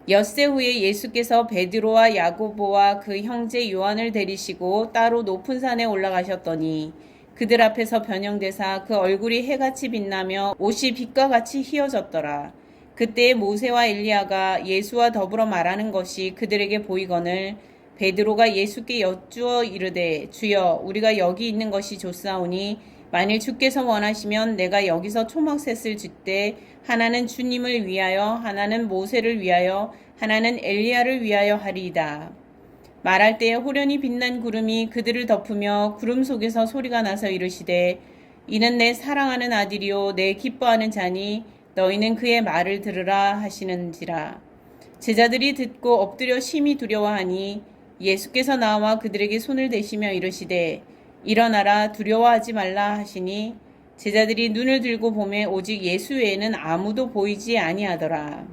엿새 후에 예수께서 베드로와 야고보와 그 형제 요한을 데리시고 따로 높은 산에 올라가셨더니 그들 앞에서 변형되사 그 얼굴이 해같이 빛나며 옷이 빛과 같이 희어졌더라. 그때 모세와 엘리야가 예수와 더불어 말하는 것이 그들에게 보이거늘 베드로가 예수께 여쭈어 이르되 주여 우리가 여기 있는 것이 좋사오니 만일 주께서 원하시면 내가 여기서 초막셋을 짓되 하나는 주님을 위하여 하나는 모세를 위하여 하나는 엘리야를 위하여 하리이다. 말할 때에 호련히 빛난 구름이 그들을 덮으며 구름 속에서 소리가 나서 이르시되 이는 내 사랑하는 아들이요 내 기뻐하는 자니 너희는 그의 말을 들으라 하시는지라. 제자들이 듣고 엎드려 심히 두려워하니 예수께서 나와 그들에게 손을 대시며 이르시되 일어나라 두려워하지 말라 하시니 제자들이 눈을 들고 보매 오직 예수 외에는 아무도 보이지 아니하더라.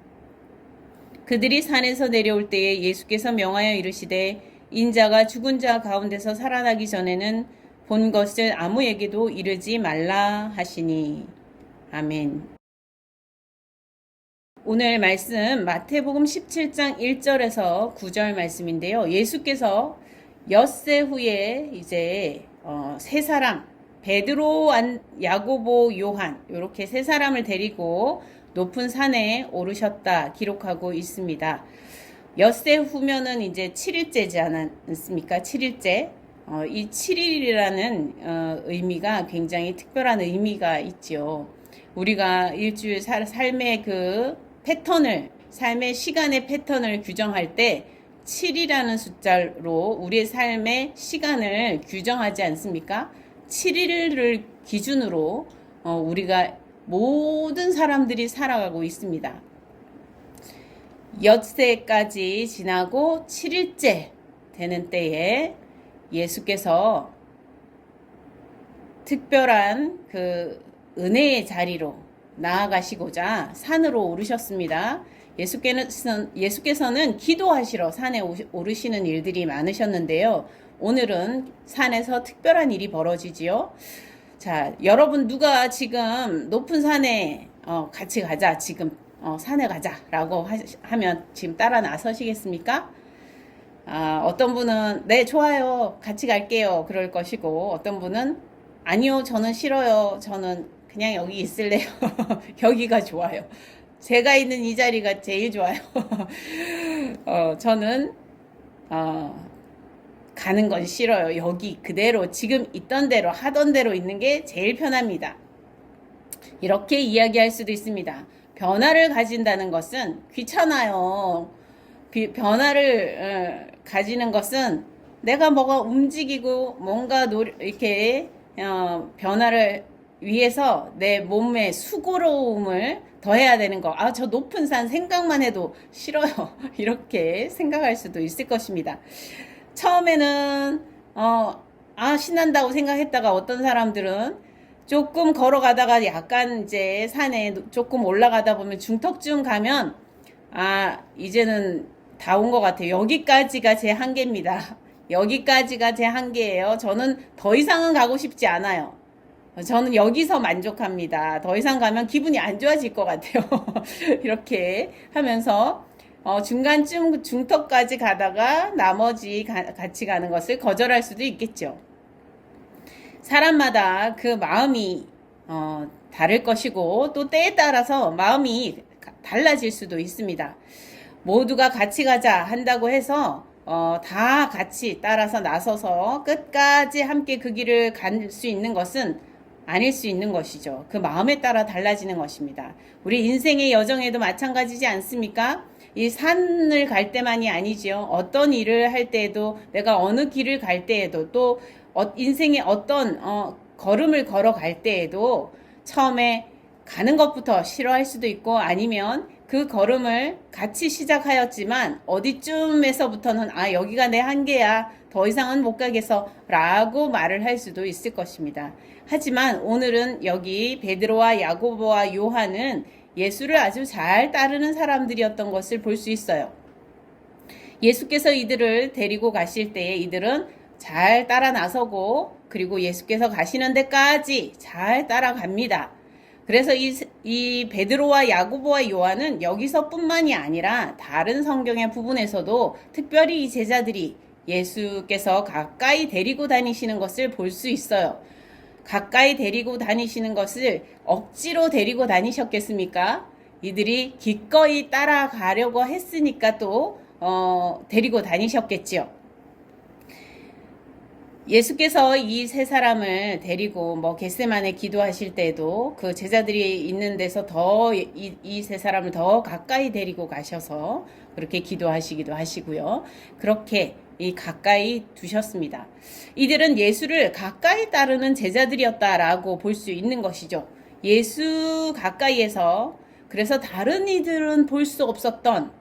그들이 산에서 내려올 때에 예수께서 명하여 이르시되 인자가 죽은 자 가운데서 살아나기 전에는 본 것을 아무에게도 이르지 말라 하시니. 아멘. 오늘 말씀 마태복음 17장 1절에서 9절 말씀인데요. 예수께서 엿새 후에 이제 세 사람 베드로, 야고보, 요한 이렇게 세 사람을 데리고 높은 산에 오르셨다 기록하고 있습니다. 엿새 후면은 이제 7일째지 않습니까? 7일째. 이 7일이라는 의미가 굉장히 특별한 의미가 있죠. 우리가 일주일 삶의 그 패턴을, 삶의 시간의 패턴을 규정할 때 7이라는 숫자로 우리의 삶의 시간을 규정하지 않습니까? 7일을 기준으로 우리가 모든 사람들이 살아가고 있습니다. 엿새까지 지나고 7일째 되는 때에 예수께서 특별한 그 은혜의 자리로 나아가시고자 산으로 오르셨습니다. 예수께서는 기도하시러 산에 오르시는 일들이 많으셨는데요. 오늘은 산에서 특별한 일이 벌어지지요. 자, 여러분 누가 지금 높은 산에 같이 가자, 지금 산에 가자라고 하면 지금 따라 나서시겠습니까? 어떤 분은 네 좋아요 같이 갈게요 그럴 것이고 어떤 분은 아니요 저는 싫어요 저는 그냥 여기 있을래요 여기가 좋아요 제가 있는 이 자리가 제일 좋아요 저는 가는 건 싫어요. 여기 그대로 지금 있던 대로 하던 대로 있는 게 제일 편합니다. 이렇게 이야기할 수도 있습니다. 변화를 가진다는 것은 귀찮아요. 변화를 가지는 것은 내가 뭐가 움직이고 뭔가 이렇게 변화를 위해서 내 몸의 수고로움을 더해야 되는 거. 저 높은 산 생각만 해도 싫어요. 이렇게 생각할 수도 있을 것입니다. 처음에는 신난다고 생각했다가 어떤 사람들은 조금 걸어가다가 약간 이제 산에 조금 올라가다 보면 중턱쯤 가면 이제는 다 온 것 같아요. 여기까지가 제 한계입니다. 여기까지가 제 한계예요. 저는 더 이상은 가고 싶지 않아요. 저는 여기서 만족합니다. 더 이상 가면 기분이 안 좋아질 것 같아요. 이렇게 하면서 중간쯤 중턱까지 가다가 나머지 같이 가는 것을 거절할 수도 있겠죠. 사람마다 그 마음이 다를 것이고 또 때에 따라서 마음이 달라질 수도 있습니다. 모두가 같이 가자 한다고 해서 다 같이 따라서 나서서 끝까지 함께 그 길을 갈 수 있는 것은 아닐 수 있는 것이죠. 그 마음에 따라 달라지는 것입니다. 우리 인생의 여정에도 마찬가지지 않습니까? 이 산을 갈 때만이 아니지요. 어떤 일을 할 때에도 내가 어느 길을 갈 때에도 또 인생의 어떤 걸음을 걸어갈 때에도 처음에 가는 것부터 싫어할 수도 있고 아니면 그 걸음을 같이 시작하였지만 어디쯤에서부터는 여기가 내 한계야 더 이상은 못 가겠어 라고 말을 할 수도 있을 것입니다. 하지만 오늘은 여기 베드로와 야고보와 요한은 예수를 아주 잘 따르는 사람들이었던 것을 볼 수 있어요. 예수께서 이들을 데리고 가실 때에 이들은 잘 따라 나서고 그리고 예수께서 가시는 데까지 잘 따라갑니다. 그래서 이 베드로와 야고보와 요한은 여기서뿐만이 아니라 다른 성경의 부분에서도 특별히 이 제자들이 예수께서 가까이 데리고 다니시는 것을 볼 수 있어요. 가까이 데리고 다니시는 것을 억지로 데리고 다니셨겠습니까? 이들이 기꺼이 따라가려고 했으니까 또 데리고 다니셨겠지요. 예수께서 이 세 사람을 데리고 겟세마네 기도하실 때도 그 제자들이 있는 데서 더 이 세 사람을 더 가까이 데리고 가셔서 그렇게 기도하시기도 하시고요. 그렇게 가까이 두셨습니다. 이들은 예수를 가까이 따르는 제자들이었다라고 볼 수 있는 것이죠. 예수 가까이에서 그래서 다른 이들은 볼 수 없었던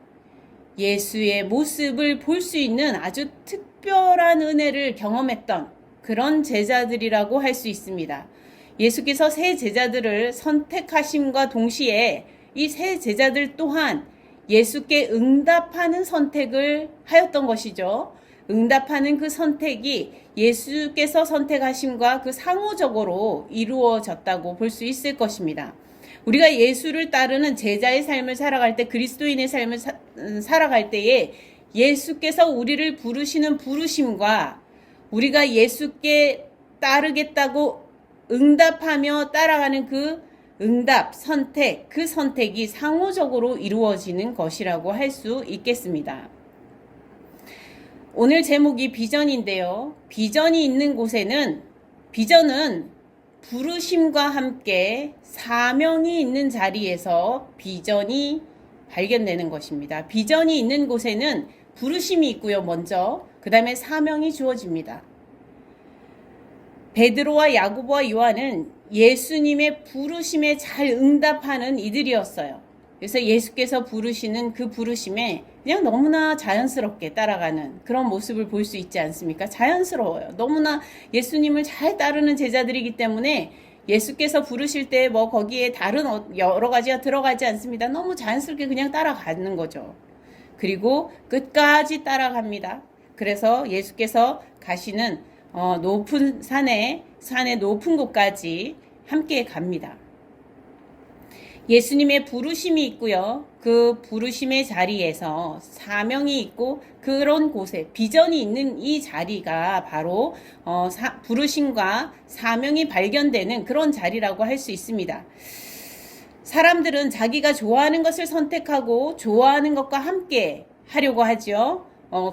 예수의 모습을 볼 수 있는 아주 특별한 은혜를 경험했던 그런 제자들이라고 할 수 있습니다. 예수께서 세 제자들을 선택하심과 동시에 이 세 제자들 또한 예수께 응답하는 선택을 하였던 것이죠. 응답하는 그 선택이 예수께서 선택하심과 그 상호적으로 이루어졌다고 볼 수 있을 것입니다. 우리가 예수를 따르는 제자의 삶을 살아갈 때, 그리스도인의 삶을 살아갈 때에 예수께서 우리를 부르시는 부르심과 우리가 예수께 따르겠다고 응답하며 따라가는 그 응답, 선택, 그 선택이 상호적으로 이루어지는 것이라고 할 수 있겠습니다. 오늘 제목이 비전인데요. 비전이 있는 곳에는, 비전은 부르심과 함께 사명이 있는 자리에서 비전이 발견되는 것입니다. 비전이 있는 곳에는 부르심이 있고요. 먼저 그 다음에 사명이 주어집니다. 베드로와 야고보와 요한은 예수님의 부르심에 잘 응답하는 이들이었어요. 그래서 예수께서 부르시는 그 부르심에 그냥 너무나 자연스럽게 따라가는 그런 모습을 볼 수 있지 않습니까? 자연스러워요. 너무나 예수님을 잘 따르는 제자들이기 때문에 예수께서 부르실 때 거기에 다른 여러 가지가 들어가지 않습니다. 너무 자연스럽게 그냥 따라가는 거죠. 그리고 끝까지 따라갑니다. 그래서 예수께서 가시는 높은 산의 높은 곳까지 함께 갑니다. 예수님의 부르심이 있고요. 그 부르심의 자리에서 사명이 있고 그런 곳에 비전이 있는 이 자리가 바로 부르심과 사명이 발견되는 그런 자리라고 할 수 있습니다. 사람들은 자기가 좋아하는 것을 선택하고 좋아하는 것과 함께 하려고 하죠.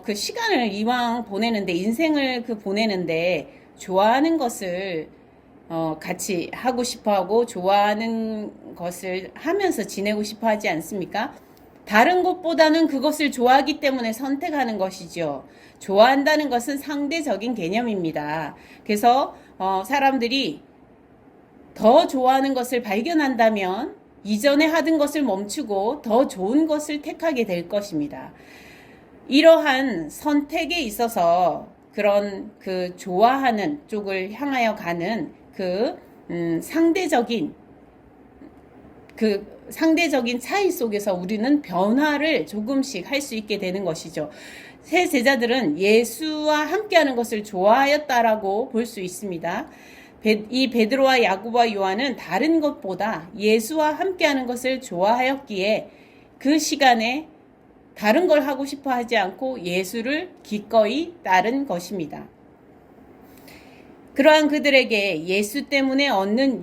그 시간을 이왕 보내는데, 인생을 보내는데 좋아하는 것을 같이 하고 싶어 하고 좋아하는 것을 하면서 지내고 싶어 하지 않습니까? 다른 것보다는 그것을 좋아하기 때문에 선택하는 것이죠. 좋아한다는 것은 상대적인 개념입니다. 그래서 사람들이 더 좋아하는 것을 발견한다면 이전에 하던 것을 멈추고 더 좋은 것을 택하게 될 것입니다. 이러한 선택에 있어서 그런 좋아하는 쪽을 향하여 가는 상대적인 차이 속에서 우리는 변화를 조금씩 할 수 있게 되는 것이죠. 세 제자들은 예수와 함께하는 것을 좋아하였다라고 볼 수 있습니다. 이 베드로와 야고보와 요한은 다른 것보다 예수와 함께하는 것을 좋아하였기에 그 시간에 다른 걸 하고 싶어 하지 않고 예수를 기꺼이 따른 것입니다. 그러한 그들에게 예수 때문에 얻는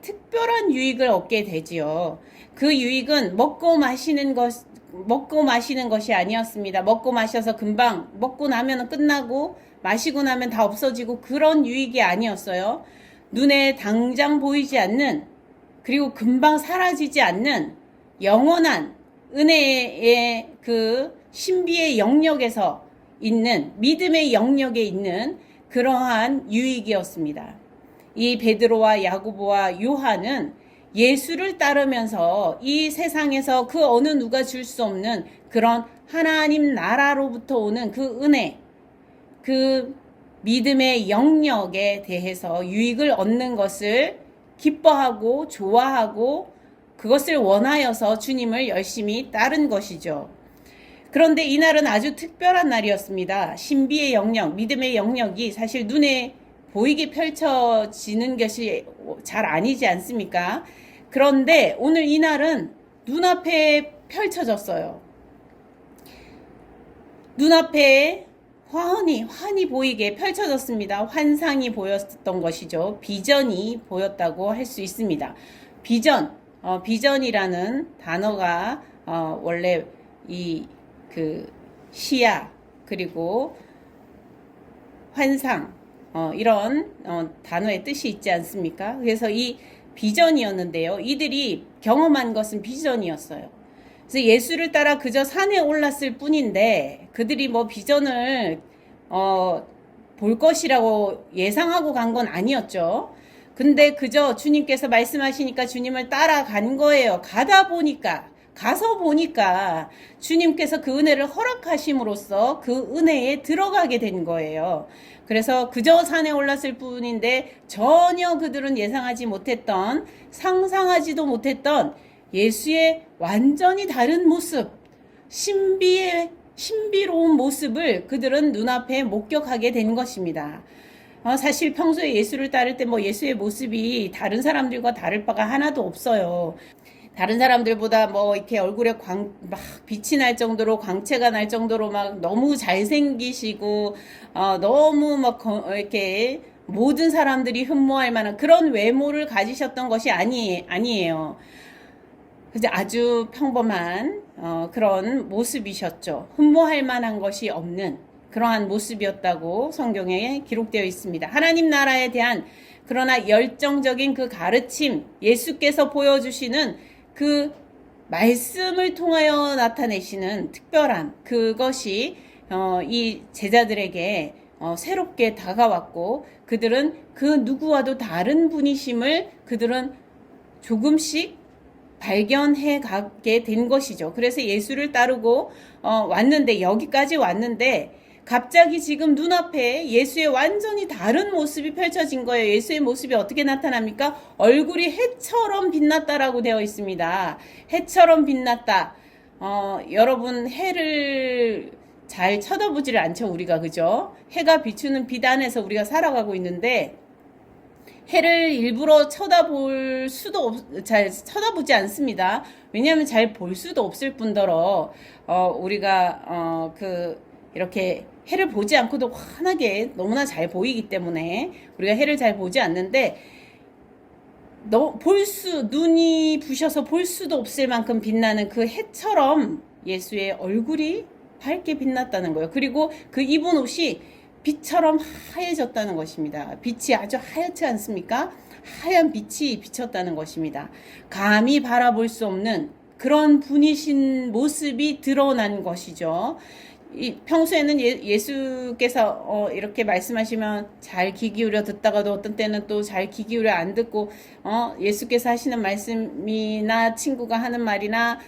특별한 유익을 얻게 되지요. 그 유익은 먹고 마시는 것이 아니었습니다. 먹고 마셔서 금방 먹고 나면 끝나고 마시고 나면 다 없어지고 그런 유익이 아니었어요. 눈에 당장 보이지 않는, 그리고 금방 사라지지 않는 영원한 은혜의 신비의 영역에서 있는, 믿음의 영역에 있는 그러한 유익이었습니다. 이 베드로와 야고보와 요한은 예수를 따르면서 이 세상에서 그 어느 누가 줄 수 없는 그런 하나님 나라로부터 오는 그 은혜, 그 믿음의 영역에 대해서 유익을 얻는 것을 기뻐하고 좋아하고 그것을 원하여서 주님을 열심히 따른 것이죠. 그런데 이날은 아주 특별한 날이었습니다. 신비의 영역, 믿음의 영역이 사실 눈에 보이게 펼쳐지는 것이 잘 아니지 않습니까? 그런데 오늘 이날은 눈앞에 펼쳐졌어요. 눈앞에 환히 보이게 펼쳐졌습니다. 환상이 보였던 것이죠. 비전이 보였다고 할 수 있습니다. 비전이라는 단어가 원래 시야 그리고 환상 이런 단어의 뜻이 있지 않습니까? 그래서 이 비전이었는데요. 이들이 경험한 것은 비전이었어요. 그래서 예수를 따라 그저 산에 올랐을 뿐인데 그들이 뭐 비전을 볼 것이라고 예상하고 간 건 아니었죠. 근데 그저 주님께서 말씀하시니까 주님을 따라간 거예요. 가서 보니까 주님께서 그 은혜를 허락하심으로써 그 은혜에 들어가게 된 거예요. 그래서 그저 산에 올랐을 뿐인데 전혀 그들은 예상하지 못했던, 상상하지도 못했던 예수의 완전히 다른 모습, 신비로운 모습을 그들은 눈앞에 목격하게 된 것입니다. 사실 평소에 예수를 따를 때 예수의 모습이 다른 사람들과 다를 바가 하나도 없어요. 다른 사람들보다 이렇게 얼굴에 막 빛이 날 정도로, 광채가 날 정도로 막 너무 잘생기시고, 너무 이렇게 모든 사람들이 흠모할 만한 그런 외모를 가지셨던 것이 아니에요. 아주 평범한 그런 모습이셨죠. 흠모할 만한 것이 없는 그러한 모습이었다고 성경에 기록되어 있습니다. 하나님 나라에 대한 그러나 열정적인 그 가르침, 예수께서 보여주시는 그 말씀을 통하여 나타내시는 특별함, 그것이 이 제자들에게 새롭게 다가왔고, 그들은 그 누구와도 다른 분이심을 그들은 조금씩 발견해 가게 된 것이죠. 그래서 예수를 따르고 여기까지 왔는데 갑자기 지금 눈앞에 예수의 완전히 다른 모습이 펼쳐진 거예요. 예수의 모습이 어떻게 나타납니까? 얼굴이 해처럼 빛났다라고 되어 있습니다. 해처럼 빛났다. 여러분, 해를 잘 쳐다보지를 않죠, 우리가. 그죠? 해가 비추는 빛 안에서 우리가 살아가고 있는데, 해를 일부러 잘 쳐다보지 않습니다. 왜냐하면 잘 볼 수도 없을 뿐더러, 우리가, 이렇게 해를 보지 않고도 환하게 너무나 잘 보이기 때문에 우리가 해를 잘 보지 않는데, 눈이 부셔서 볼 수도 없을 만큼 빛나는 그 해처럼 예수의 얼굴이 밝게 빛났다는 거예요. 그리고 그 입은 옷이 빛처럼 하얘졌다는 것입니다. 빛이 아주 하얗지 않습니까? 하얀 빛이 비쳤다는 것입니다. 감히 바라볼 수 없는 그런 분이신 모습이 드러난 것이죠. 평소에는 예수께서 이렇게 말씀하시면 잘 귀 기울여 듣다가도 어떤 때는 또 잘 귀 기울여 안 듣고, 예수께서 하시는 말씀이나 친구가 하는 말이나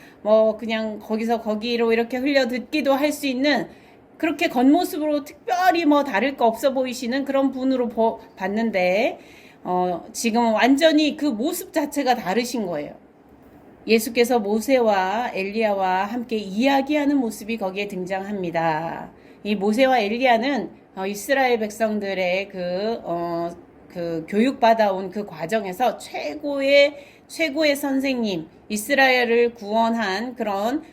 그냥 거기로 이렇게 흘려 듣기도 할 수 있는, 그렇게 겉모습으로 특별히 다를 거 없어 보이시는 그런 분으로 봤는데, 지금은 완전히 그 모습 자체가 다르신 거예요. 예수께서 모세와 엘리야와 함께 이야기하는 모습이 거기에 등장합니다. 이 모세와 엘리야는 이스라엘 백성들의 그 교육받아온 그 과정에서 최고의 선생님, 이스라엘을 구원한 그런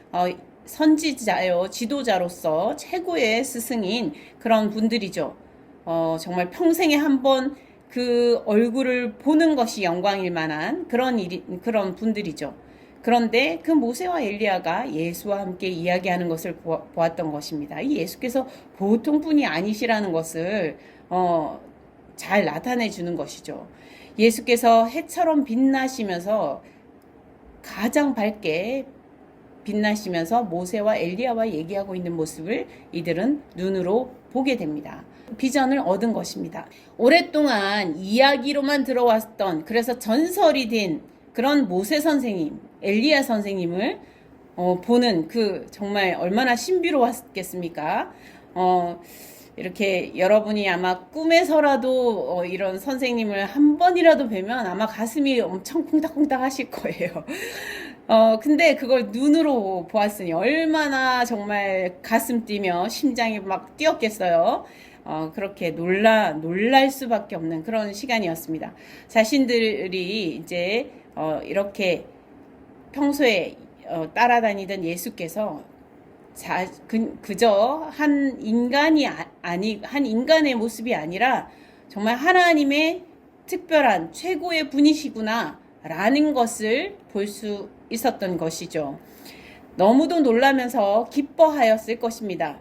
선지자요, 지도자로서 최고의 스승인 그런 분들이죠. 정말 평생에 한 번 그 얼굴을 보는 것이 영광일 만한 그런 분들이죠. 그런데 그 모세와 엘리야가 예수와 함께 이야기하는 것을 보았던 것입니다. 이 예수께서 보통 분이 아니시라는 것을 잘 나타내 주는 것이죠. 예수께서 해처럼 빛나시면서 가장 밝게 빛나시면서 모세와 엘리야와 얘기하고 있는 모습을 이들은 눈으로 보게 됩니다. 비전을 얻은 것입니다. 오랫동안 이야기로만 들어왔던, 그래서 전설이 된 그런 모세 선생님, 엘리야 선생님을 보는 정말 얼마나 신비로웠겠습니까? 이렇게 여러분이 아마 꿈에서라도 이런 선생님을 한 번이라도 뵈면 아마 가슴이 엄청 콩닥콩닥 하실 거예요. 근데 그걸 눈으로 보았으니 얼마나 정말 가슴 뛰며 심장이 막 뛰었겠어요. 그렇게 놀랄 수밖에 없는 그런 시간이었습니다. 자신들이 이제 이렇게 평소에 따라다니던 예수께서 그저 한 인간이 한 인간의 모습이 아니라 정말 하나님의 특별한 최고의 분이시구나 라는 것을 볼 수 있었던 것이죠. 너무도 놀라면서 기뻐하였을 것입니다.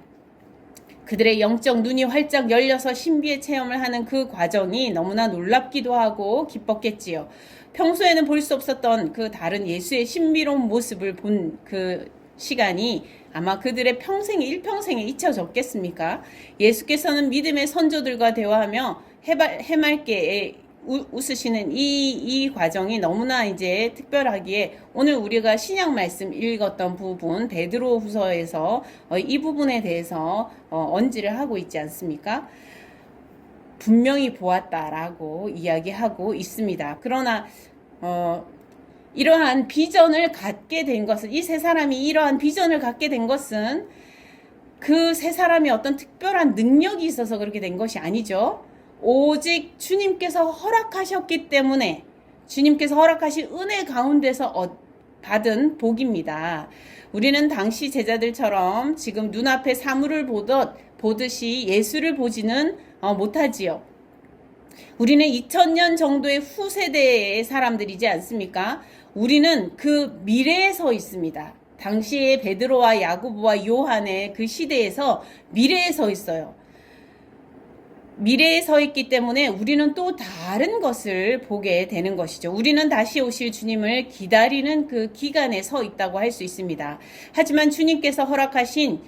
그들의 영적 눈이 활짝 열려서 신비의 체험을 하는 그 과정이 너무나 놀랍기도 하고 기뻤겠지요. 평소에는 볼 수 없었던 그 다른 예수의 신비로운 모습을 본 그 시간이 아마 그들의 일평생에 잊혀졌겠습니까? 예수께서는 믿음의 선조들과 대화하며 해맑게 웃으시는 이 과정이 너무나 이제 특별하기에 오늘 우리가 신약 말씀 읽었던 부분 베드로 후서에서 이 부분에 대해서 언지를 하고 있지 않습니까? 분명히 보았다라고 이야기하고 있습니다. 그러나 이러한 비전을 갖게 된 것은 이 세 사람이 이러한 비전을 갖게 된 것은 그 세 사람이 어떤 특별한 능력이 있어서 그렇게 된 것이 아니죠. 오직 주님께서 허락하셨기 때문에 주님께서 허락하신 은혜 가운데서 받은 복입니다. 우리는 당시 제자들처럼 지금 눈앞에 사물을 보듯이 예수를 보지는 못하지요. 우리는 2000년 정도의 후세대의 사람들이지 않습니까? 우리는 그 미래에 서 있습니다. 당시에 베드로와 야고보와 요한의 그 시대에서 미래에 서 있어요. 미래에 서 있기 때문에 우리는 또 다른 것을 보게 되는 것이죠. 우리는 다시 오실 주님을 기다리는 그 기간에 서 있다고 할 수 있습니다. 하지만 주님께서 허락하시면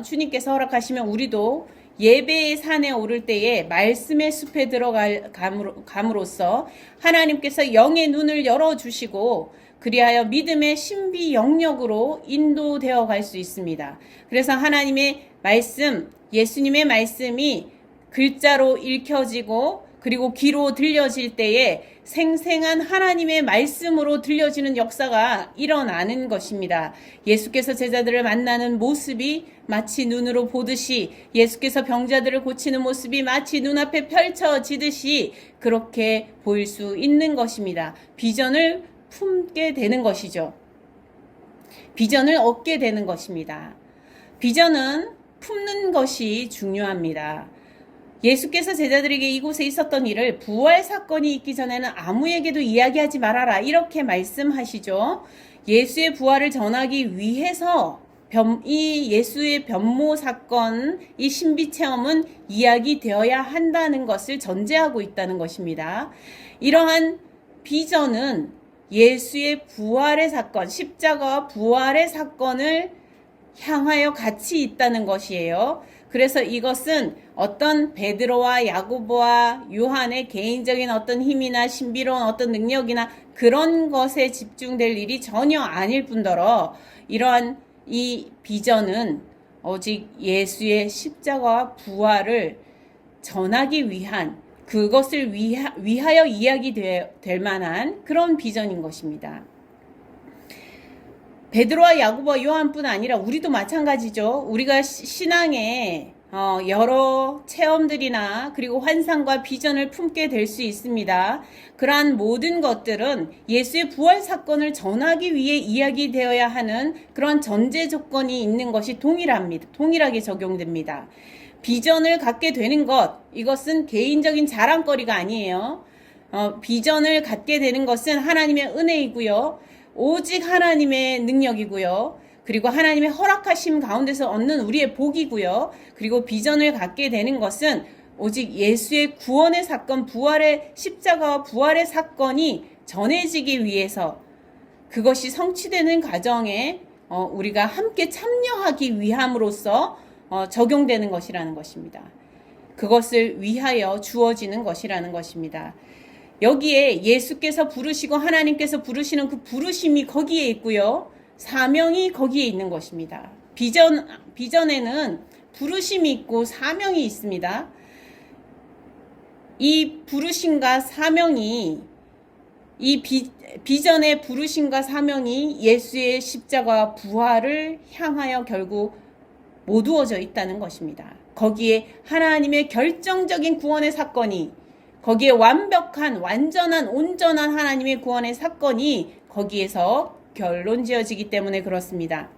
주님께서 허락하시면 우리도 예배의 산에 오를 때에 말씀의 숲에 들어감으로써 하나님께서 영의 눈을 열어주시고 그리하여 믿음의 신비 영역으로 인도되어 갈 수 있습니다. 그래서 하나님의 말씀, 예수님의 말씀이 글자로 읽혀지고 그리고 귀로 들려질 때에 생생한 하나님의 말씀으로 들려지는 역사가 일어나는 것입니다. 예수께서 제자들을 만나는 모습이 마치 눈으로 보듯이 예수께서 병자들을 고치는 모습이 마치 눈앞에 펼쳐지듯이 그렇게 보일 수 있는 것입니다. 비전을 품게 되는 것이죠. 비전을 얻게 되는 것입니다. 비전은 품는 것이 중요합니다. 예수께서 제자들에게 이곳에 있었던 일을 부활 사건이 있기 전에는 아무에게도 이야기하지 말아라 이렇게 말씀하시죠. 예수의 부활을 전하기 위해서 이 예수의 변모 사건, 이 신비 체험은 이야기되어야 한다는 것을 전제하고 있다는 것입니다. 이러한 비전은 예수의 부활의 사건, 십자가와 부활의 사건을 향하여 같이 있다는 것이에요. 그래서 이것은 어떤 베드로와 야고보와 요한의 개인적인 어떤 힘이나 신비로운 어떤 능력이나 그런 것에 집중될 일이 전혀 아닐 뿐더러 이러한 이 비전은 오직 예수의 십자가와 부활을 전하기 위한 그것을 위하여 이야기될 만한 그런 비전인 것입니다. 베드로와 야고보와 요한뿐 아니라 우리도 마찬가지죠. 우리가 신앙에 여러 체험들이나 그리고 환상과 비전을 품게 될 수 있습니다. 그러한 모든 것들은 예수의 부활 사건을 전하기 위해 이야기되어야 하는 그런 전제 조건이 있는 것이 동일하게 적용됩니다. 비전을 갖게 되는 것, 이것은 개인적인 자랑거리가 아니에요. 비전을 갖게 되는 것은 하나님의 은혜이고요. 오직 하나님의 능력이고요. 그리고 하나님의 허락하심 가운데서 얻는 우리의 복이고요. 그리고 비전을 갖게 되는 것은 오직 예수의 구원의 사건, 부활의 십자가와 부활의 사건이 전해지기 위해서 그것이 성취되는 과정에 우리가 함께 참여하기 위함으로써 적용되는 것이라는 것입니다. 그것을 위하여 주어지는 것이라는 것입니다. 여기에 예수께서 부르시고 하나님께서 부르시는 그 부르심이 거기에 있고요. 사명이 거기에 있는 것입니다. 비전에는 부르심이 있고 사명이 있습니다. 이 부르심과 사명이 이 비전의 부르심과 사명이 예수의 십자가와 부활을 향하여 결국 모두어져 있다는 것입니다. 거기에 하나님의 결정적인 구원의 사건이 거기에 완벽한, 완전한, 온전한 하나님의 구원의 사건이 거기에서 결론 지어지기 때문에 그렇습니다.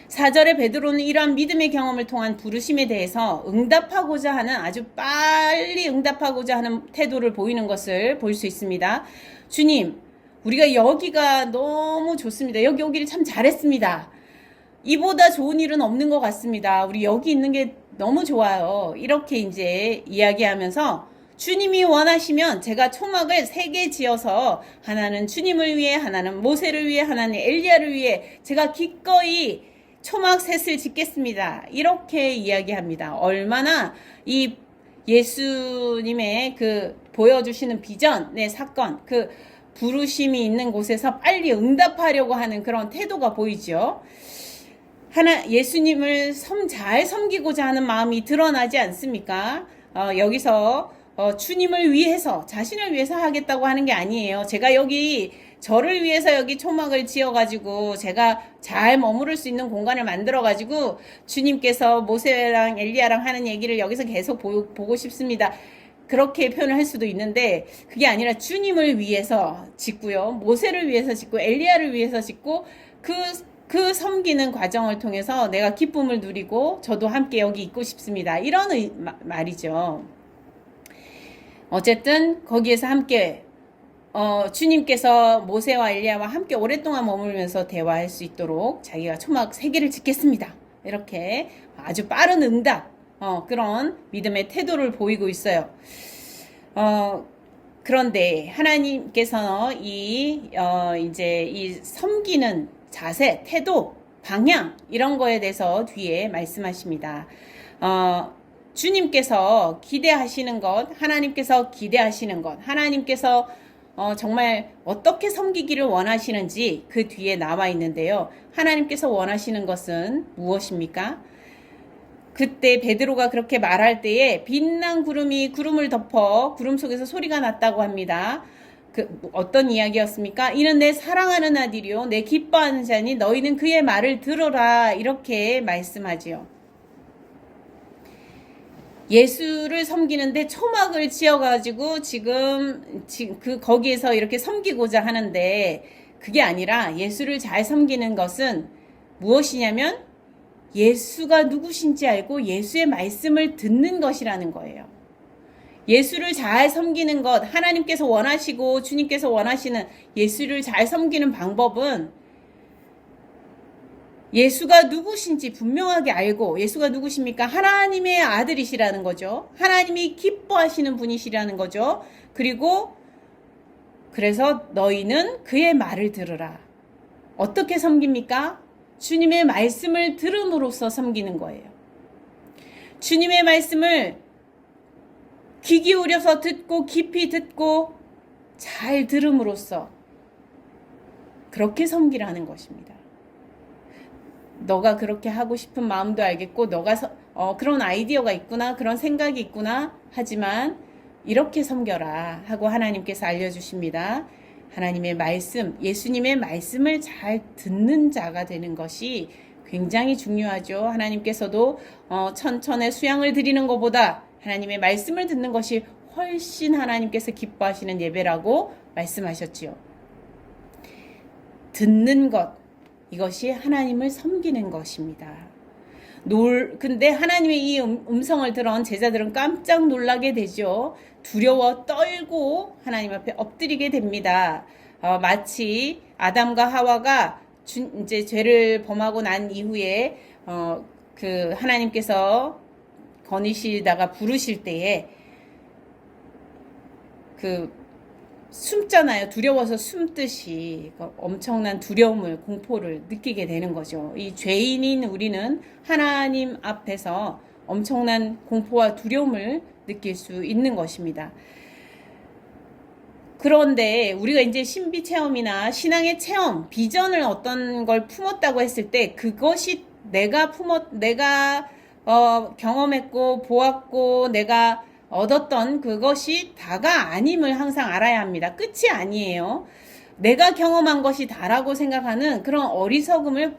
4절에 베드로는 이러한 믿음의 경험을 통한 부르심에 대해서 응답하고자 하는, 아주 빨리 응답하고자 하는 태도를 보이는 것을 볼 수 있습니다. 주님, 우리가 여기가 너무 좋습니다. 여기 오기를 참 잘했습니다. 이보다 좋은 일은 없는 것 같습니다. 우리 여기 있는 게 너무 좋아요. 이렇게 이제 이야기하면서 주님이 원하시면 제가 초막을 3개 지어서 하나는 주님을 위해, 하나는 모세를 위해, 하나는 엘리야를 위해 제가 기꺼이 초막 셋을 짓겠습니다. 이렇게 이야기합니다. 얼마나 이 예수님의 그 보여주시는 비전의 사건, 그 부르심이 있는 곳에서 빨리 응답하려고 하는 그런 태도가 보이죠. 예수님을 잘 섬기고자 하는 마음이 드러나지 않습니까? 여기서 주님을 위해서, 자신을 위해서 하겠다고 하는 게 아니에요. 제가 여기 저를 위해서 여기 초막을 지어가지고 제가 잘 머무를 수 있는 공간을 만들어가지고 주님께서 모세랑 엘리야랑 하는 얘기를 여기서 계속 보고 싶습니다. 그렇게 표현을 할 수도 있는데 그게 아니라 주님을 위해서 짓고요. 모세를 위해서 짓고 엘리야를 위해서 짓고 그 섬기는 과정을 통해서 내가 기쁨을 누리고 저도 함께 여기 있고 싶습니다. 이런 말이죠. 어쨌든 거기에서 함께 주님께서 모세와 엘리야와 함께 오랫동안 머물면서 대화할 수 있도록 자기가 초막 3개를 짓겠습니다. 이렇게 아주 빠른 응답, 그런 믿음의 태도를 보이고 있어요. 그런데 하나님께서 이제 이 섬기는 자세, 태도, 방향 이런 거에 대해서 뒤에 말씀하십니다. 주님께서 기대하시는 것, 하나님께서 기대하시는 것, 하나님께서 정말 어떻게 섬기기를 원하시는지 그 뒤에 나와 있는데요. 하나님께서 원하시는 것은 무엇입니까? 그때 베드로가 그렇게 말할 때에 빛난 구름이 구름을 덮어 구름 속에서 소리가 났다고 합니다. 어떤 이야기였습니까? 이는 내 사랑하는 아들이요 내 기뻐하는 자니 너희는 그의 말을 들어라, 이렇게 말씀하지요. 예수를 섬기는데 초막을 지어가지고 지금 거기에서 이렇게 섬기고자 하는데 그게 아니라 예수를 잘 섬기는 것은 무엇이냐면 예수가 누구신지 알고 예수의 말씀을 듣는 것이라는 거예요. 예수를 잘 섬기는 것, 하나님께서 원하시고 주님께서 원하시는 예수를 잘 섬기는 방법은 예수가 누구신지 분명하게 알고, 예수가 누구십니까? 하나님의 아들이시라는 거죠. 하나님이 기뻐하시는 분이시라는 거죠. 그래서 너희는 그의 말을 들으라. 어떻게 섬깁니까? 주님의 말씀을 들음으로써 섬기는 거예요. 주님의 말씀을 귀 기울여서 듣고 깊이 듣고 잘 들음으로써 그렇게 섬기라는 것입니다. 너가 그렇게 하고 싶은 마음도 알겠고 너가 그런 아이디어가 있구나, 그런 생각이 있구나, 하지만 이렇게 섬겨라 하고 하나님께서 알려주십니다. 하나님의 말씀, 예수님의 말씀을 잘 듣는 자가 되는 것이 굉장히 중요하죠. 하나님께서도 천천의 수양을 드리는 것보다 하나님의 말씀을 듣는 것이 훨씬 하나님께서 기뻐하시는 예배라고 말씀하셨지요. 듣는 것, 이것이 하나님을 섬기는 것입니다. 근데 하나님의 이 음성을 들은 제자들은 깜짝 놀라게 되죠. 두려워 떨고 하나님 앞에 엎드리게 됩니다. 마치 아담과 하와가 이제 죄를 범하고 난 이후에 그 하나님께서 거니시다가 부르실 때에 숨잖아요. 두려워서 숨듯이 엄청난 두려움을, 공포를 느끼게 되는 거죠. 이 죄인인 우리는 하나님 앞에서 엄청난 공포와 두려움을 느낄 수 있는 것입니다. 그런데 우리가 이제 신비 체험이나 신앙의 체험, 비전을 어떤 걸 품었다고 했을 때 그것이 내가 경험했고 보았고 내가 얻었던 그것이 다가 아님을 항상 알아야 합니다. 끝이 아니에요. 내가 경험한 것이 다라고 생각하는 그런 어리석음을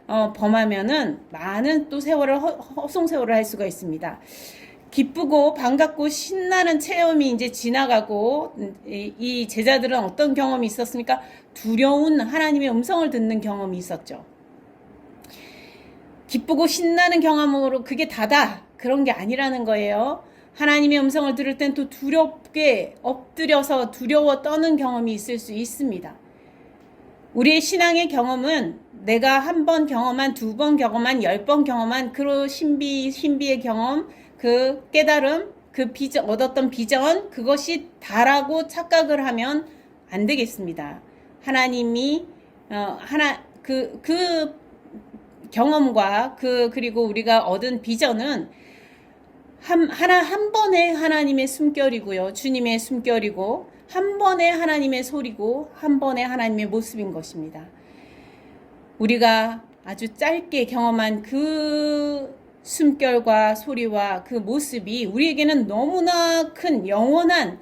범하면은 많은 또 세월을 헛송 세월을 할 수가 있습니다. 기쁘고 반갑고 신나는 체험이 이제 지나가고 이 제자들은 어떤 경험이 있었습니까? 두려운 하나님의 음성을 듣는 경험이 있었죠. 기쁘고 신나는 경험으로 그게 다다 그런 게 아니라는 거예요. 하나님의 음성을 들을 땐 또 두렵게 엎드려서 두려워 떠는 경험이 있을 수 있습니다. 우리의 신앙의 경험은 내가 한 번 경험한, 두 번 경험한, 10번 경험한 그 신비의 경험, 그 깨달음, 그 얻었던 비전, 그것이 다라고 착각을 하면 안 되겠습니다. 하나님이 그 경험과 그리고 우리가 얻은 비전은 한 번의 하나님의 숨결이고요. 주님의 숨결이고, 한 번의 하나님의 소리고, 한 번의 하나님의 모습인 것입니다. 우리가 아주 짧게 경험한 그 숨결과 소리와 그 모습이 우리에게는 너무나 큰 영원한,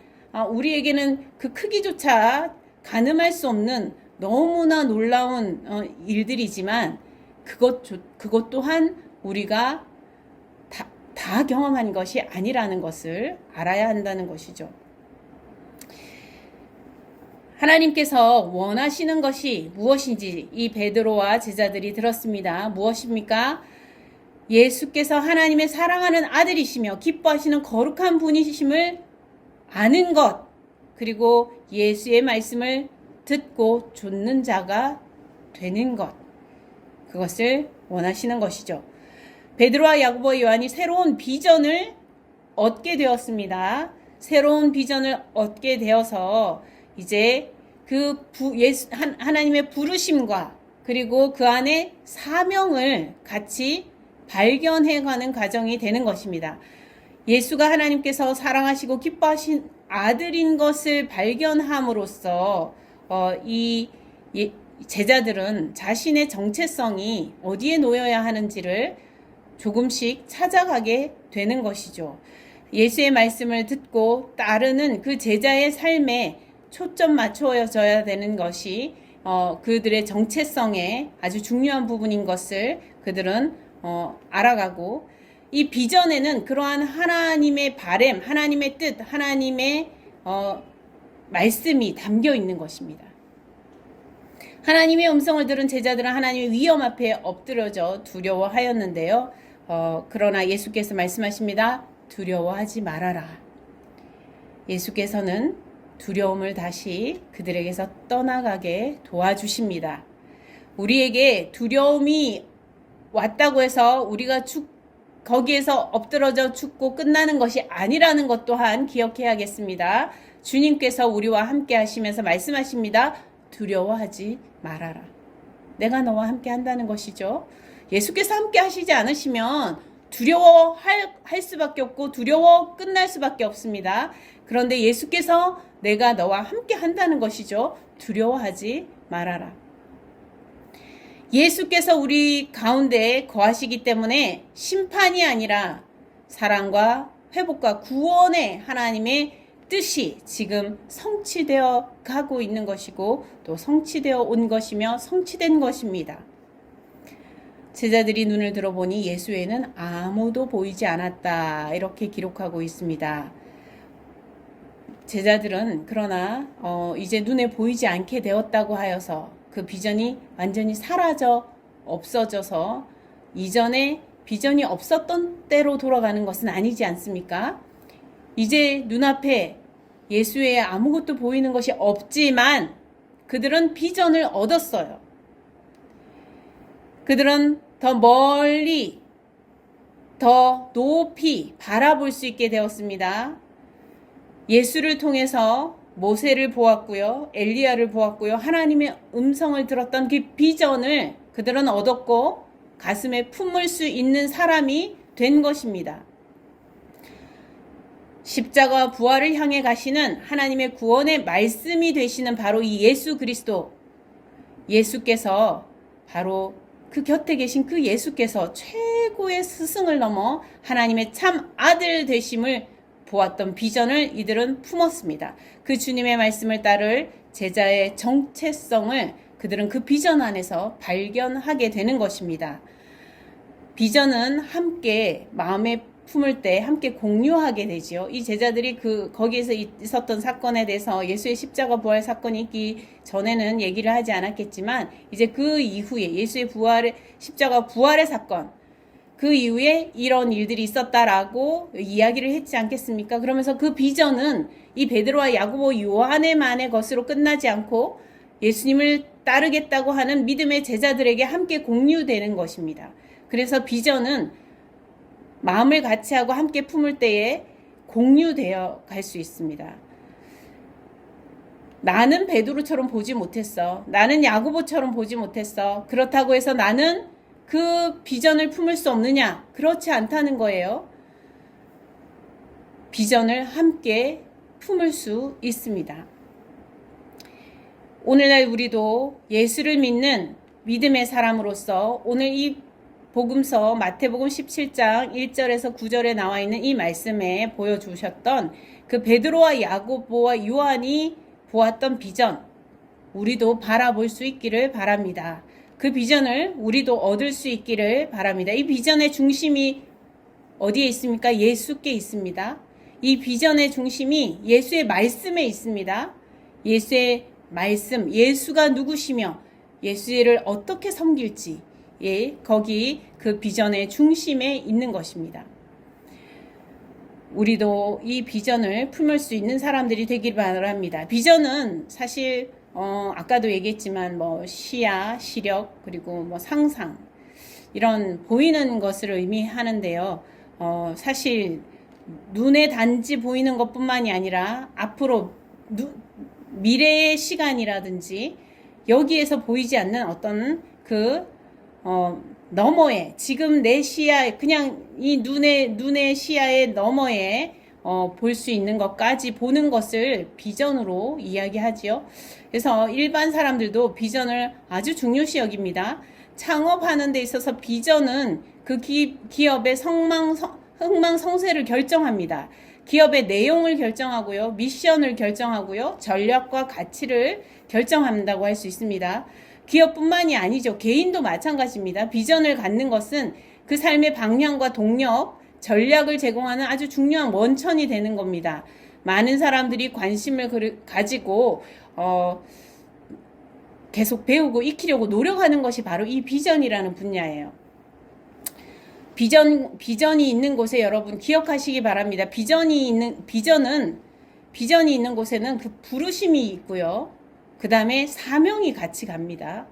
우리에게는 그 크기조차 가늠할 수 없는 너무나 놀라운 일들이지만 그것 또한 우리가 다 경험한 것이 아니라는 것을 알아야 한다는 것이죠. 하나님께서 원하시는 것이 무엇인지 이 베드로와 제자들이 들었습니다. 무엇입니까? 예수께서 하나님의 사랑하는 아들이시며 기뻐하시는 거룩한 분이심을 아는 것, 그리고 예수의 말씀을 듣고 좇는 자가 되는 것, 그것을 원하시는 것이죠. 베드로와 야고보, 요한이 새로운 비전을 얻게 되었습니다. 새로운 비전을 얻게 되어서 이제 하나님의 부르심과 그리고 그 안에 사명을 같이 발견해가는 과정이 되는 것입니다. 예수가 하나님께서 사랑하시고 기뻐하신 아들인 것을 발견함으로써 이 제자들은 자신의 정체성이 어디에 놓여야 하는지를 조금씩 찾아가게 되는 것이죠. 예수의 말씀을 듣고 따르는 그 제자의 삶에 초점 맞춰져야 되는 것이 그들의 정체성의 아주 중요한 부분인 것을 그들은 알아가고, 이 비전에는 그러한 하나님의 바램, 하나님의 뜻, 하나님의 말씀이 담겨 있는 것입니다. 하나님의 음성을 들은 제자들은 하나님의 위엄 앞에 엎드려져 두려워하였는데요. 그러나 예수께서 말씀하십니다. 두려워하지 말아라. 예수께서는 두려움을 다시 그들에게서 떠나가게 도와주십니다. 우리에게 두려움이 왔다고 해서 우리가 거기에서 엎드러져 죽고 끝나는 것이 아니라는 것 또한 기억해야겠습니다. 주님께서 우리와 함께 하시면서 말씀하십니다. 두려워하지 말아라. 내가 너와 함께 한다는 것이죠. 예수께서 함께 하시지 않으시면 두려워할 수밖에 없고 두려워 끝날 수밖에 없습니다. 그런데 예수께서 내가 너와 함께 한다는 것이죠. 두려워하지 말아라. 예수께서 우리 가운데 거하시기 때문에 심판이 아니라 사랑과 회복과 구원의 하나님의 뜻이 지금 성취되어 가고 있는 것이고 또 성취되어 온 것이며 성취된 것입니다. 제자들이 눈을 들어보니 예수에는 아무도 보이지 않았다, 이렇게 기록하고 있습니다. 제자들은 그러나 이제 눈에 보이지 않게 되었다고 하여서 그 비전이 완전히 사라져 없어져서 이전에 비전이 없었던 때로 돌아가는 것은 아니지 않습니까? 이제 눈앞에 예수 외에 아무것도 보이는 것이 없지만 그들은 비전을 얻었어요. 그들은 더 멀리 더 높이 바라볼 수 있게 되었습니다. 예수를 통해서 모세를 보았고요. 엘리야를 보았고요. 하나님의 음성을 들었던 그 비전을 그들은 얻었고 가슴에 품을 수 있는 사람이 된 것입니다. 십자가와 부활을 향해 가시는 하나님의 구원의 말씀이 되시는 바로 이 예수 그리스도, 예수께서 바로 그 곁에 계신 그 예수께서 최고의 스승을 넘어 하나님의 참 아들 되심을 보았던 비전을 이들은 품었습니다. 그 주님의 말씀을 따를 제자의 정체성을 그들은 그 비전 안에서 발견하게 되는 것입니다. 비전은 함께 마음에 품을 때 함께 공유하게 되지요. 이 제자들이 거기에서 있었던 사건에 대해서 예수의 십자가 부활 사건이 있기 전에는 얘기를 하지 않았겠지만, 이제 그 이후에 예수의 십자가 부활의 사건, 그 이후에 이런 일들이 있었다라고 이야기를 했지 않겠습니까? 그러면서 그 비전은 이 베드로와 야고보, 요한의만의 것으로 끝나지 않고 예수님을 따르겠다고 하는 믿음의 제자들에게 함께 공유되는 것입니다. 그래서 비전은 마음을 같이 하고 함께 품을 때에 공유되어 갈 수 있습니다. 나는 베드로처럼 보지 못했어. 나는 야고보처럼 보지 못했어. 그렇다고 해서 나는 그 비전을 품을 수 없느냐? 그렇지 않다는 거예요. 비전을 함께 품을 수 있습니다. 오늘날 우리도 예수를 믿는 믿음의 사람으로서 오늘 이 복음서 마태복음 17장 1절에서 9절에 나와 있는 이 말씀에 보여주셨던 그 베드로와 야고보와 요한이 보았던 비전, 우리도 바라볼 수 있기를 바랍니다. 그 비전을 우리도 얻을 수 있기를 바랍니다. 이 비전의 중심이 어디에 있습니까? 예수께 있습니다. 이 비전의 중심이 예수의 말씀에 있습니다. 예수의 말씀, 예수가 누구시며 예수를 어떻게 섬길지, 거기 그 비전의 중심에 있는 것입니다. 우리도 이 비전을 품을 수 있는 사람들이 되길 바랍니다. 비전은 사실 아까도 얘기했지만 시야, 시력, 그리고 상상, 이런 보이는 것을 의미하는데요. 사실 눈에 단지 보이는 것뿐만이 아니라 앞으로 미래의 시간이라든지 여기에서 보이지 않는 어떤 너머에, 지금 내 시야에, 그냥 이 눈의 시야의 너머에 볼 수 있는 것까지 보는 것을 비전으로 이야기하지요. 그래서 일반 사람들도 비전을 아주 중요시 여깁니다. 창업하는 데 있어서 비전은 그 기업의 흥망성쇠를 결정합니다. 기업의 내용을 결정하고요, 미션을 결정하고요, 전략과 가치를 결정한다고 할 수 있습니다. 기업뿐만이 아니죠. 개인도 마찬가지입니다. 비전을 갖는 것은 그 삶의 방향과 동력, 전략을 제공하는 아주 중요한 원천이 되는 겁니다. 많은 사람들이 관심을 가지고 계속 배우고 익히려고 노력하는 것이 바로 이 비전이라는 분야예요. 비전이 있는 곳에 여러분 기억하시기 바랍니다. 비전이 있는 곳에는 그 부르심이 있고요. 그 다음에 사명이 같이 갑니다.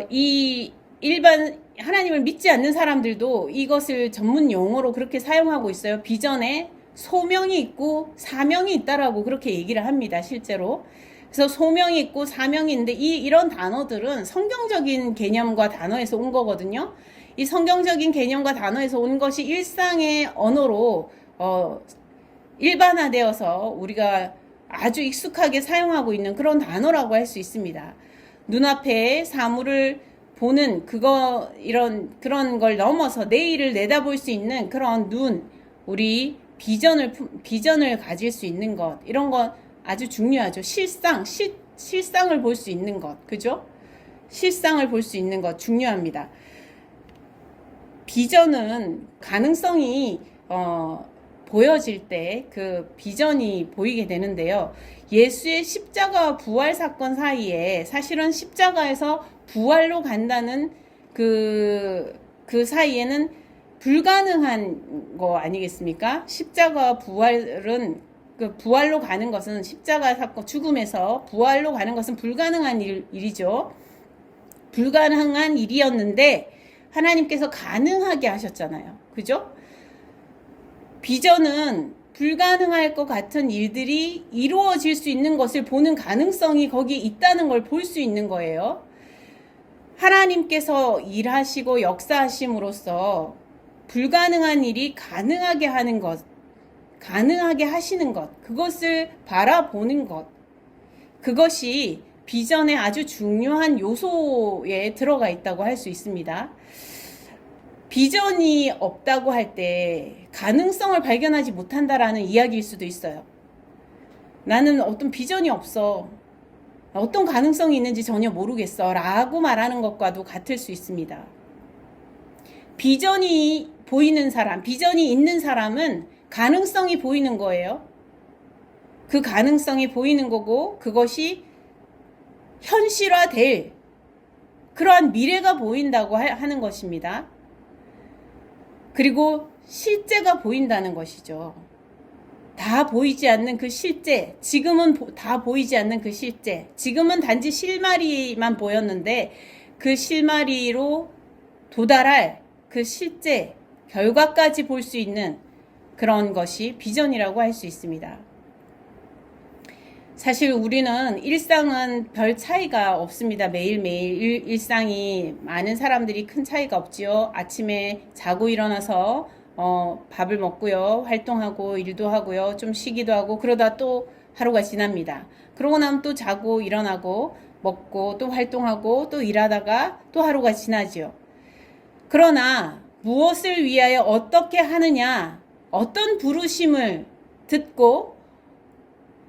이 일반 하나님을 믿지 않는 사람들도 이것을 전문 용어로 그렇게 사용하고 있어요. 비전에 소명이 있고 사명이 있다라고 그렇게 얘기를 합니다. 실제로. 그래서 소명이 있고 사명이 있는데 이런 단어들은 성경적인 개념과 단어에서 온 거거든요. 이 성경적인 개념과 단어에서 온 것이 일상의 언어로 일반화되어서 우리가 아주 익숙하게 사용하고 있는 그런 단어라고 할 수 있습니다. 눈앞에 사물을 보는 그런 걸 넘어서 내일을 내다볼 수 있는 그런 우리 비전을 가질 수 있는 것, 이런 건 아주 중요하죠. 실상을 볼 수 있는 것, 그죠? 실상을 볼 수 있는 것 중요합니다. 비전은 가능성이 보여질 때 그 비전이 보이게 되는데요. 예수의 십자가와 부활 사건 사이에 사실은 십자가에서 부활로 간다는 그 사이에는 불가능한 거 아니겠습니까? 십자가와 부활은 부활로 가는 것은 십자가 사건 죽음에서 부활로 가는 것은 불가능한 일이죠. 불가능한 일이었는데 하나님께서 가능하게 하셨잖아요. 그죠? 비전은 불가능할 것 같은 일들이 이루어질 수 있는 것을 보는 가능성이 거기에 있다는 걸 볼 수 있는 거예요. 하나님께서 일하시고 역사하심으로써 불가능한 일이 가능하게 하는 것, 가능하게 하시는 것, 그것을 바라보는 것, 그것이 비전의 아주 중요한 요소에 들어가 있다고 할 수 있습니다. 비전이 없다고 할 때 가능성을 발견하지 못한다라는 이야기일 수도 있어요. 나는 어떤 비전이 없어, 어떤 가능성이 있는지 전혀 모르겠어 라고 말하는 것과도 같을 수 있습니다. 비전이 보이는 사람, 비전이 있는 사람은 가능성이 보이는 거예요. 그 가능성이 보이는 거고 그것이 현실화될 그러한 미래가 보인다고 하는 것입니다. 그리고 실제가 보인다는 것이죠. 다 보이지 않는 그 실제, 지금은 다 보이지 않는 그 실제, 지금은 단지 실마리만 보였는데 그 실마리로 도달할 그 실제 결과까지 볼 수 있는 그런 것이 비전이라고 할 수 있습니다. 사실 우리는 일상은 별 차이가 없습니다. 매일매일 일상이 많은 사람들이 큰 차이가 없지요. 아침에 자고 일어나서 밥을 먹고요. 활동하고 일도 하고요. 좀 쉬기도 하고 그러다 또 하루가 지납니다. 그러고 나면 또 자고 일어나고 먹고 또 활동하고 또 일하다가 또 하루가 지나지요. 그러나 무엇을 위하여 어떻게 하느냐, 어떤 부르심을 듣고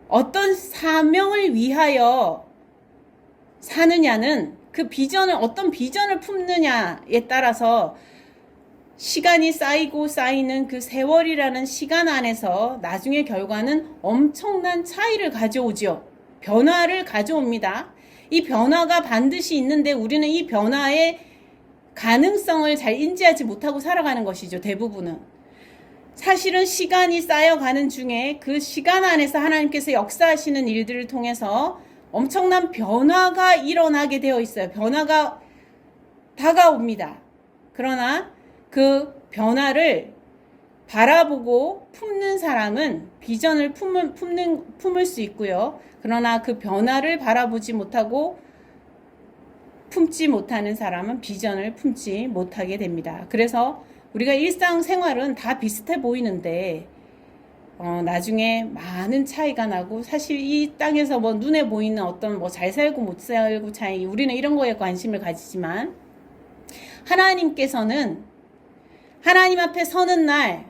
어떤 사명을 위하여 사느냐는 그 비전을 어떤 비전을 품느냐에 따라서 시간이 쌓이고 쌓이는 그 세월이라는 시간 안에서 나중에 결과는 엄청난 차이를 가져오죠. 변화를 가져옵니다. 이 변화가 반드시 있는데 우리는 이 변화의 가능성을 잘 인지하지 못하고 살아가는 것이죠. 대부분은. 사실은 시간이 쌓여가는 중에 그 시간 안에서 하나님께서 역사하시는 일들을 통해서 엄청난 변화가 일어나게 되어 있어요. 변화가 다가옵니다. 그러나 그 변화를 바라보고 품는 사람은 비전을 품을 수 있고요. 그러나 그 변화를 바라보지 못하고 품지 못하는 사람은 비전을 품지 못하게 됩니다. 그래서 우리가 일상생활은 다 비슷해 보이는데 나중에 많은 차이가 나고 사실 이 땅에서 뭐 눈에 보이는 어떤 뭐 잘 살고 못 살고 차이 우리는 이런 거에 관심을 가지지만 하나님께서는 하나님 앞에 서는 날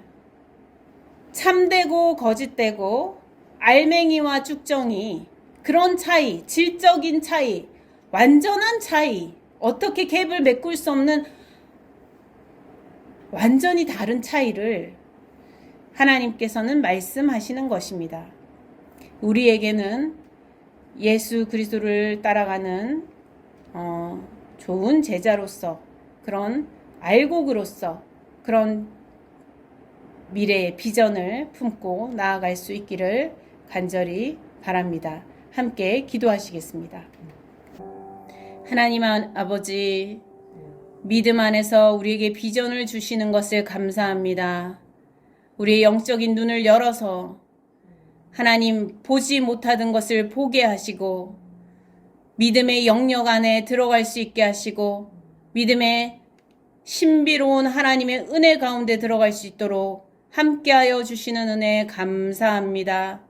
참되고 거짓되고 알맹이와 쭉정이 그런 차이, 질적인 차이, 완전한 차이, 어떻게 갭을 메꿀 수 없는 완전히 다른 차이를 하나님께서는 말씀하시는 것입니다. 우리에게는 예수 그리스도를 따라가는 좋은 제자로서 그런 알곡으로서 그런 미래의 비전을 품고 나아갈 수 있기를 간절히 바랍니다. 함께 기도하시겠습니다. 하나님 아버지, 믿음 안에서 우리에게 비전을 주시는 것을 감사합니다. 우리의 영적인 눈을 열어서 하나님 보지 못하던 것을 보게 하시고 믿음의 영역 안에 들어갈 수 있게 하시고 믿음의 신비로운 하나님의 은혜 가운데 들어갈 수 있도록 함께하여 주시는 은혜 감사합니다.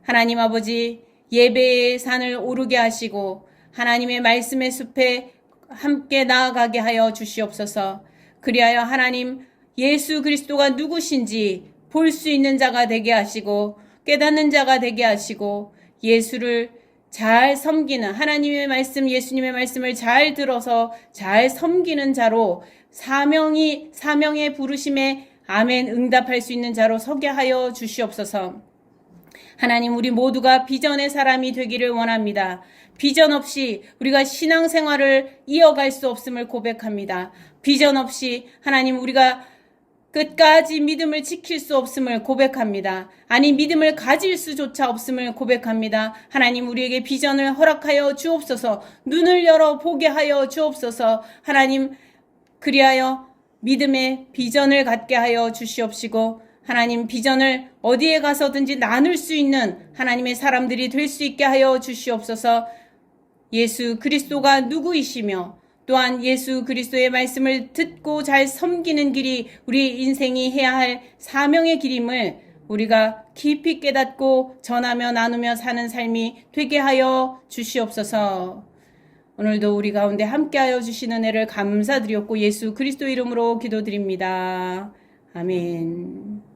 하나님 아버지, 예배의 산을 오르게 하시고 하나님의 말씀의 숲에 함께 나아가게 하여 주시옵소서. 그리하여 하나님 예수 그리스도가 누구신지 볼 수 있는 자가 되게 하시고 깨닫는 자가 되게 하시고 예수를 잘 섬기는 하나님의 말씀, 예수님의 말씀을 잘 들어서 잘 섬기는 자로 사명의 부르심에 아멘 응답할 수 있는 자로 서게 하여 주시옵소서. 하나님, 우리 모두가 비전의 사람이 되기를 원합니다. 비전 없이 우리가 신앙생활을 이어갈 수 없음을 고백합니다. 비전 없이 하나님 우리가 끝까지 믿음을 지킬 수 없음을 고백합니다. 아니 믿음을 가질 수조차 없음을 고백합니다. 하나님 우리에게 비전을 허락하여 주옵소서. 눈을 열어 보게 하여 주옵소서. 하나님 그리하여 믿음의 비전을 갖게 하여 주시옵시고 하나님 비전을 어디에 가서든지 나눌 수 있는 하나님의 사람들이 될 수 있게 하여 주시옵소서. 예수 그리스도가 누구이시며 또한 예수 그리스도의 말씀을 듣고 잘 섬기는 길이 우리 인생이 해야 할 사명의 길임을 우리가 깊이 깨닫고 전하며 나누며 사는 삶이 되게 하여 주시옵소서. 오늘도 우리 가운데 함께하여 주시는 은혜를 감사드렸고 예수 그리스도 이름으로 기도드립니다. 아멘.